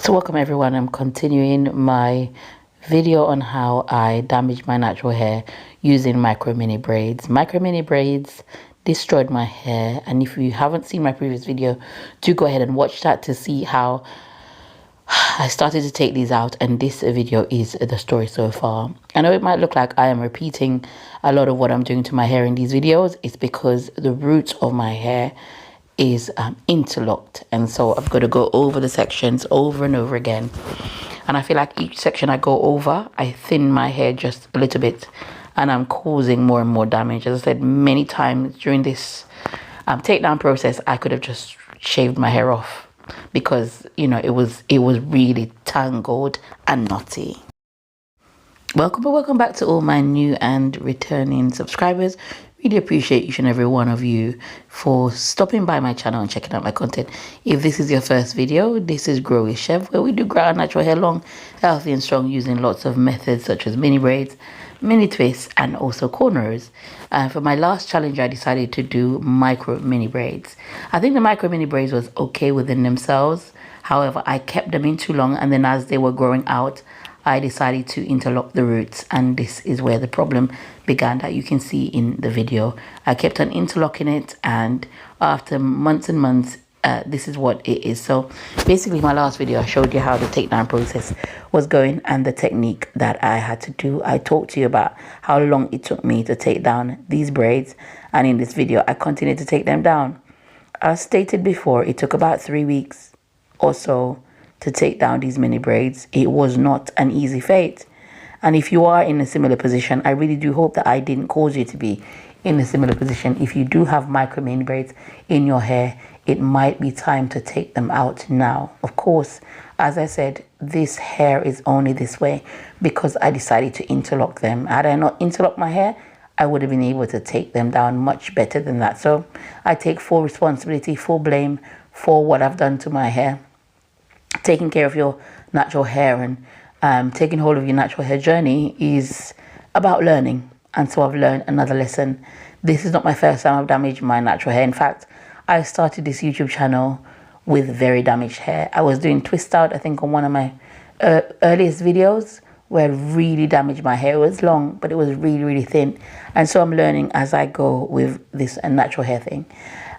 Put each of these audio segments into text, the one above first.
So welcome everyone. I'm continuing my video on how I damage my natural hair using micro mini braids. Micro mini braids destroyed my hair, and if you haven't seen my previous video, do go ahead and watch that to see how I started to take these out, and this video is the story so far. I know it might look like I am repeating a lot of what I'm doing to my hair in these videos. It's because the roots of my hair is interlocked, and so I've got to go over the sections over and over again, and I feel like each section I go over, I thin my hair just a little bit, and I'm causing more and more damage. As I said many times during this takedown process, I could have just shaved my hair off because, you know, it was really tangled and knotty. Welcome back to all my new and returning subscribers. Really appreciate each and every one of you for stopping by my channel and checking out my content. If this is your first video, this is Grow with Shev, where we do grow our natural hair long, healthy and strong using lots of methods such as mini braids, mini twists, and also cornrows. For my last challenge, I decided to do micro mini braids. I think the micro mini braids was okay within themselves. However, I kept them in too long, and then as they were growing out, I decided to interlock the roots, and this is where the problem began, that you can see in the video. I kept on interlocking it, and after months and months, this is what it is. So basically, my last video, I showed you how the takedown process was going and the technique that I had to do. I talked to you about how long it took me to take down these braids, and in this video, I continued to take them down. As stated before, it took about 3 weeks or so to take down these mini braids. It was not an easy feat, and if you are in a similar position, I really do hope that I didn't cause you to be in a similar position. If you do have micro mini braids in your hair, it might be time to take them out now. Of course, as I said, this hair is only this way because I decided to interlock them. Had I not interlocked my hair, I would have been able to take them down much better than that. So I take full responsibility, full blame for what I've done to my hair. Taking care of your natural hair and taking hold of your natural hair journey is about learning. And so I've learned another lesson. This is not my first time I've damaged my natural hair. In fact, I started this YouTube channel with very damaged hair. I was doing twist out, I think, on one of my earliest videos, where I really damaged my hair. It was long, but it was really thin. And so I'm learning as I go with this natural hair thing.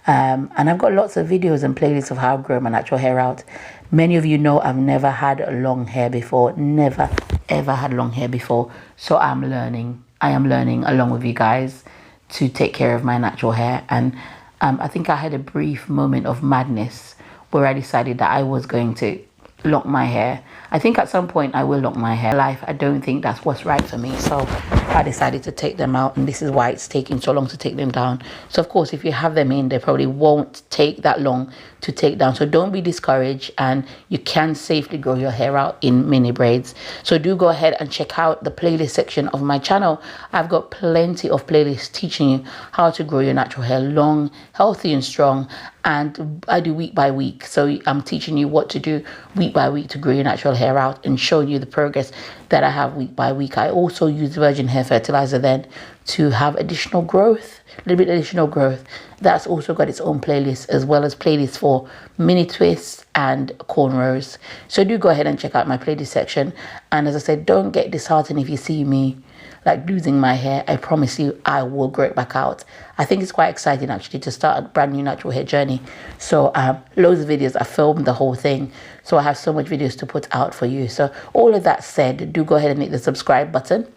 And I've got lots of videos and playlists of how I grow my natural hair out. Many of you know I've never had long hair before. Never, ever had long hair before. So I'm learning. I am learning along with you guys to take care of my natural hair. And I think I had a brief moment of madness where I decided that I was going to lock my hair. I think at some point I will lock my hair. Life, I don't think that's what's right for me. So I decided to take them out, and this is why it's taking so long to take them down. So of course, if you have them in, they probably won't take that long to take down. So don't be discouraged, and you can safely grow your hair out in mini braids. So do go ahead and check out the playlist section of my channel. I've got plenty of playlists teaching you how to grow your natural hair long, healthy and strong. And I do week by week. So I'm teaching you what to do week by week to grow your natural hair out and showing you the progress that I have week by week. I also use virgin hair fertilizer then to have additional growth, a little bit additional growth. That's also got its own playlist, as well as playlists for mini twists and cornrows. So do go ahead and check out my playlist section. And as I said, don't get disheartened if you see me like losing my hair. I promise you I will grow it back out. I think it's quite exciting actually to start a brand new natural hair journey. So loads of videos. I filmed the whole thing, so I have so much videos to put out for you. So all of that said, do go ahead and hit the subscribe button.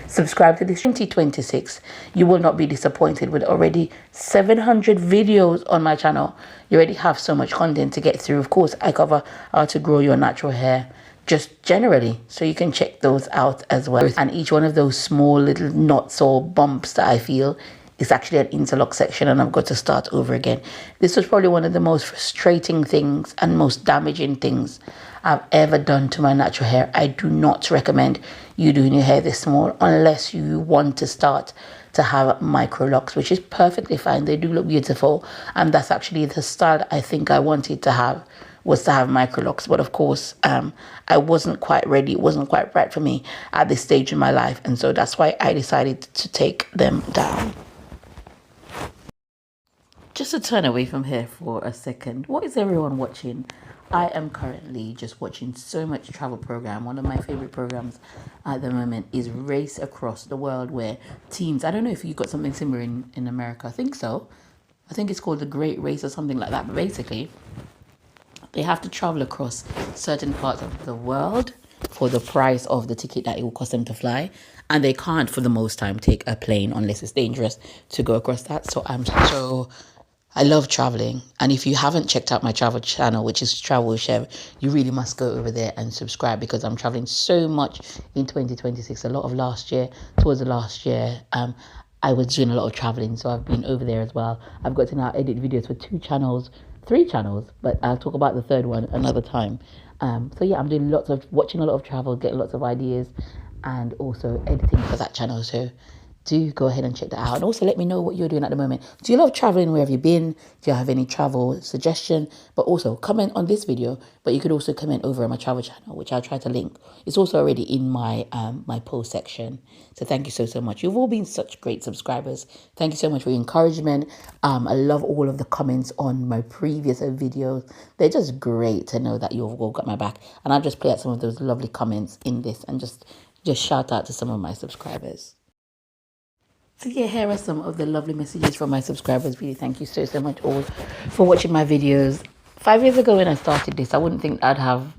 Subscribe to this 2026. You will not be disappointed with already 700 videos on my channel. You already have so much content to get through. Of course, I cover how to grow your natural hair just generally, so you can check those out as well. And each one of those small little knots or bumps that I feel is actually an interlock section, and I've got to start over again. This was probably one of the most frustrating things and most damaging things I've ever done to my natural hair. I do not recommend you doing your hair this small unless you want to start to have micro locks, which is perfectly fine. They do look beautiful, and that's actually the style I think I wanted to have, was to have micro locks. But of course, I wasn't quite ready. It wasn't quite right for me at this stage in my life, and so that's why I decided to take them down. Just to turn away from here for a second, what is everyone watching? I am currently just watching so much travel program. One of my favorite programs at the moment is Race Across the World, where teens, I don't know if you got something similar in America. I think so. I think it's called the Great Race or something like that. But basically, they have to travel across certain parts of the world for the price of the ticket that it will cost them to fly. And they can't, for the most time, take a plane unless it's dangerous to go across that. I love traveling. And if you haven't checked out my travel channel, which is Travel with Shev, you really must go over there and subscribe because I'm traveling so much in 2026. A lot of last year, towards the last year, I was doing a lot of traveling. So I've been over there as well. I've got to now edit videos for 3 channels, but I'll talk about the third one another time. So yeah, I'm doing watching a lot of travel, getting lots of ideas, and also editing for that channel. So do go ahead and check that out. And also let me know what you're doing at the moment. Do you love traveling? Where have you been? Do you have any travel suggestion? But also comment on this video, but you could also comment over on my travel channel, which I'll try to link. It's also already in my my post section. So thank you so much. You've all been such great subscribers. Thank you so much for your encouragement. I love all of the comments on my previous videos. They're just great to know that you've all got my back. And I'll just play out some of those lovely comments in this and just shout out to some of my subscribers. So yeah, here are some of the lovely messages from my subscribers. Really thank you so much all for watching my videos. 5 years ago when I started this, I wouldn't think I'd have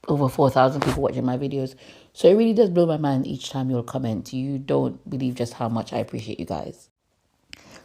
over 4,000 people watching my videos. So it really does blow my mind each time you'll comment. You don't believe just how much I appreciate you guys.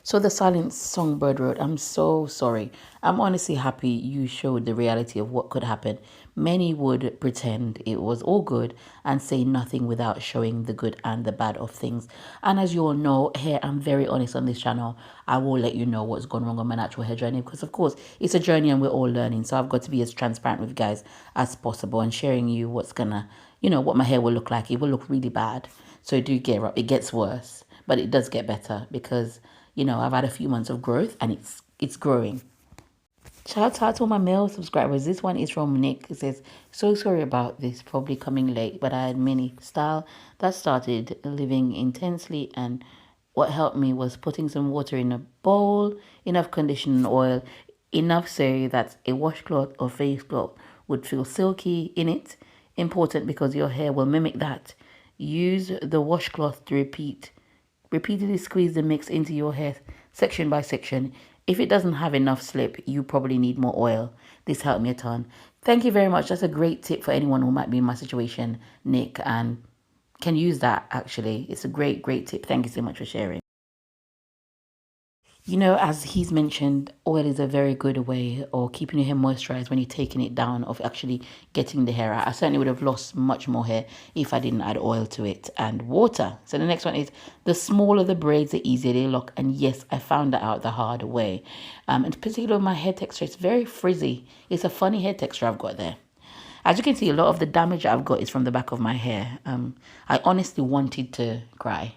So the silent songbird wrote, I'm so sorry. I'm honestly happy you showed the reality of what could happen. Many would pretend it was all good and say nothing without showing the good and the bad of things. And as you all know, here I'm very honest on this channel. I will let you know what's gone wrong on my natural hair journey because of course it's a journey and we're all learning. So I've got to be as transparent with you guys as possible and sharing you what's gonna, what my hair will look like. It will look really bad. So do gear up. It gets worse, but it does get better because I've had a few months of growth and it's growing. Shout out to all my male subscribers. This one is from Nick. It says, so sorry about this, probably coming late, but I had mini style that started living intensely, and what helped me was putting some water in a bowl, enough conditioner oil, enough so that a washcloth or face cloth would feel silky in it. Important because your hair will mimic that. Use the washcloth to repeatedly squeeze the mix into your hair section by section. If it doesn't have enough slip, you probably need more oil. This helped me a ton. Thank you very much. That's a great tip for anyone who might be in my situation, Nick, and can use that actually. It's a great tip. Thank you so much for sharing. As he's mentioned, oil is a very good way of keeping your hair moisturized when you're taking it down, of actually getting the hair out. I certainly would have lost much more hair if I didn't add oil to it and water. So the next one is, the smaller the braids, the easier they lock. And yes, I found that out the hard way. And particularly my hair texture, it's very frizzy. It's a funny hair texture I've got there. As you can see, a lot of the damage I've got is from the back of my hair. I honestly wanted to cry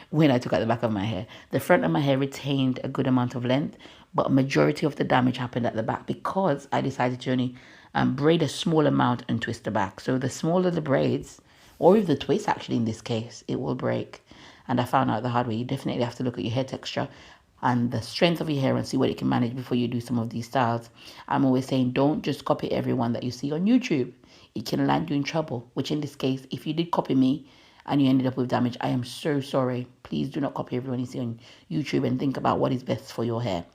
when I took out the back of my hair. The front of my hair retained a good amount of length, but a majority of the damage happened at the back because I decided to only braid a small amount and twist the back. So the smaller the braids, or if the twist actually in this case, it will break. And I found out the hard way. You definitely have to look at your hair texture and the strength of your hair and see what you can manage before you do some of these styles. I'm always saying, don't just copy everyone that you see on YouTube. It can land you in trouble, which in this case, if you did copy me, and you ended up with damage, I am so sorry. Please do not copy everyone you see on YouTube and think about what is best for your hair.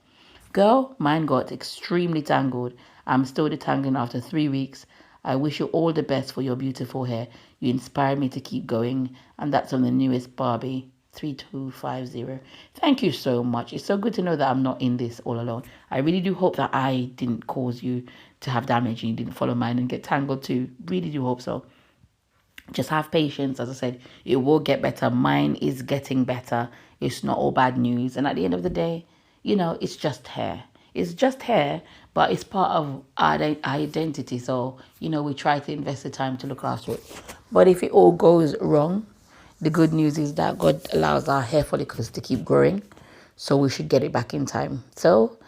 Girl, mine got extremely tangled. I'm still detangling after 3 weeks. I wish you all the best for your beautiful hair. You inspired me to keep going. And that's on the newest Barbie 3250. Thank you so much. It's so good to know that I'm not in this all alone. I really do hope that I didn't cause you to have damage and you didn't follow mine and get tangled too. Really do hope so. Just have patience. As I said, it will get better. Mine is getting better. It's not all bad news. And at the end of the day, it's just hair. It's just hair, but it's part of our identity. So, we try to invest the time to look after it. But if it all goes wrong, the good news is that God allows our hair follicles to keep growing. So we should get it back in time. So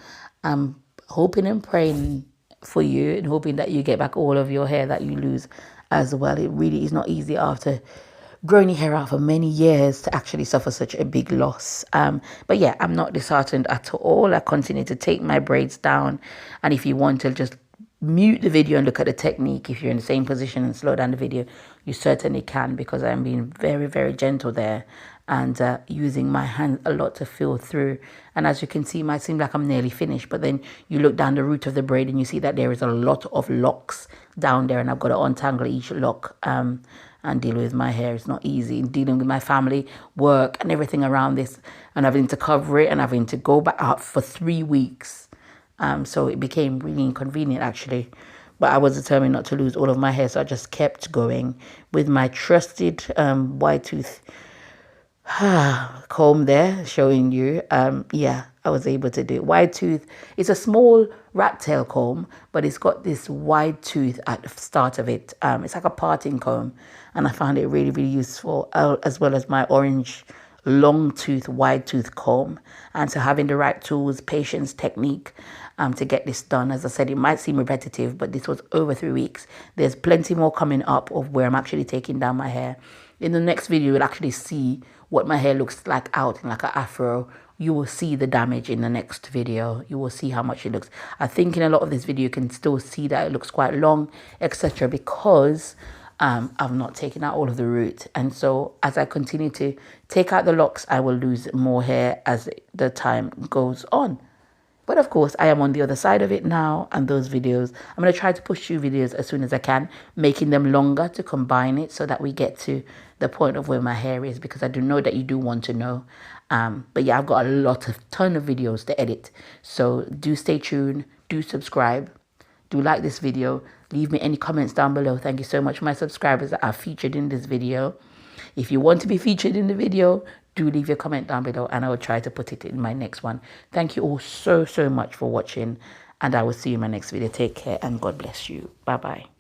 I'm hoping and praying for you and hoping that you get back all of your hair that you lose as well. It really is not easy after growing your hair out for many years to actually suffer such a big loss. But yeah, I'm not disheartened at all. I continue to take my braids down, and if you want to just mute the video and look at the technique, if you're in the same position, and slow down the video, you certainly can, because I'm being very, very gentle there, and using my hand a lot to feel through. And as you can see, it might seem like I'm nearly finished, but then you look down the root of the braid and you see that there is a lot of locks down there, and I've got to untangle each lock and deal with my hair. It's not easy dealing with my family, work, and everything around this, and having to cover it and having to go back out for 3 weeks. So it became really inconvenient, actually. But I was determined not to lose all of my hair, so I just kept going with my trusted wide tooth comb there, showing you. Yeah, I was able to do it. Wide tooth. It's a small rat tail comb, but it's got this wide tooth at the start of it. It's like a parting comb, and I found it really, really useful, as well as my orange long tooth, wide tooth comb. And so having the right tools, patience, technique to get this done. As I said, it might seem repetitive, but this was over 3 weeks. There's plenty more coming up of where I'm actually taking down my hair. In the next video, you'll actually see what my hair looks like out in like an afro. You will see the damage in the next video. You will see how much it looks. I think in a lot of this video, you can still see that it looks quite long, etc., because I've not taken out all of the root. And so as I continue to take out the locks, I will lose more hair as the time goes on. But of course, I am on the other side of it now, and those videos, I'm going to try to push you videos as soon as I can, making them longer to combine it so that we get to the point of where my hair is, because I do know that you do want to know. But yeah, I've got a ton of videos to edit. So do stay tuned, do subscribe, do like this video, leave me any comments down below. Thank you so much for my subscribers that are featured in this video. If you want to be featured in the video, do leave your comment down below, and I will try to put it in my next one. Thank you all so much for watching, and I will see you in my next video. Take care and God bless you. Bye bye.